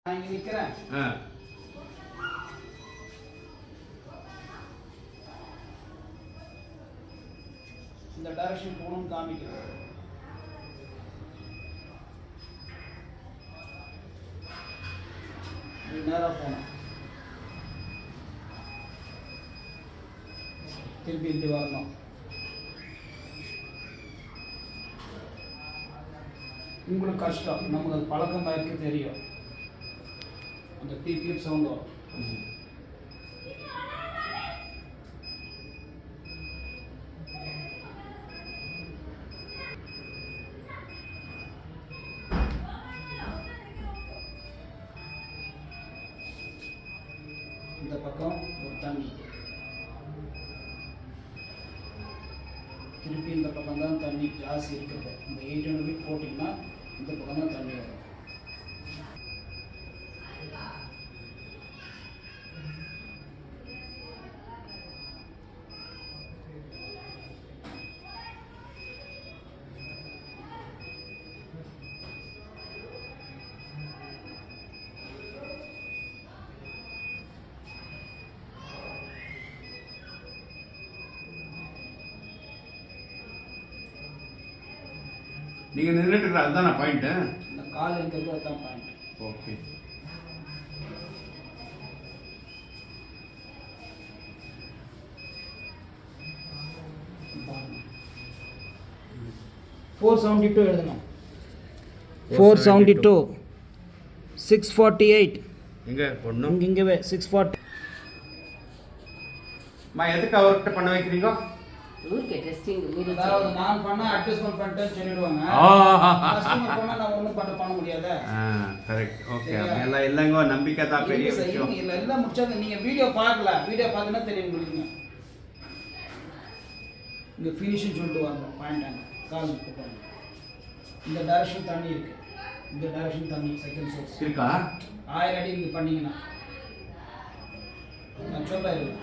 நான் இங்க நிக்கிறேன். இந்த டைரக்ஷன் போகணும்னு காமிக்கிறேன். நேரா போகணும். திருப்பி இப்படி வரணும். உங்களுக்கு கஷ்டம், நமக்கு அது பழக்கமாக இருக்கு தெரியும். அந்த பீப் சவுண்ட் வரும். இந்த பக்கம் ஒரு தண்ணி, திருப்பி இந்த பக்கம் தான் தண்ணி ஜாஸ்தி இருக்குது. இந்த 800 போட்டிங்கன்னா இந்த பக்கம் தான் தண்ணி வரும். நீங்க நின்றுட்டு இருக்கிற அதுதான பாயிண்ட். இந்த கால் எங்க இருக்கோ அதுதான் பாயிண்ட். ஓகே. $472 எழுதணும். 472 648 எங்க போடணும்? இங்கவே 640. மா எதுக்கு அவர்கிட்ட பண்ண வைக்கிறீங்க? ஊர்க்கே டெஸ்டிங் அதாவது நான் பண்ண அட்ஜஸ்ட்மென்ட் பண்ணிட்டேன்னு சொல்லிடுவாங்க. கஸ்டமர் பண்ணா நான் ஒண்ணும் பண்ண முடியாது. கரெக்ட். ஓகே. எல்லாம் இல்லங்க, நம்பிக்கை தான் பெரிய விஷயம். இல்ல எல்லாம் முடிச்சது. நீங்க வீடியோ பார்க்கல, வீடியோ பார்த்தனா தெரியும் உங்களுக்கு. இங்க ஃபினிஷிங் சொல்லிட்டு வாங்க பாயிண்ட் அங்க கால் போடுங்க. இந்த டைரக்ஷன் தண்ணி இருக்கு, இந்த டைரக்ஷன் தண்ணி செகண்ட் சோர்ஸ் இருக்கா? 1000 அடி நீங்க பண்ணீங்கன்னா நான் சொல்றேன்.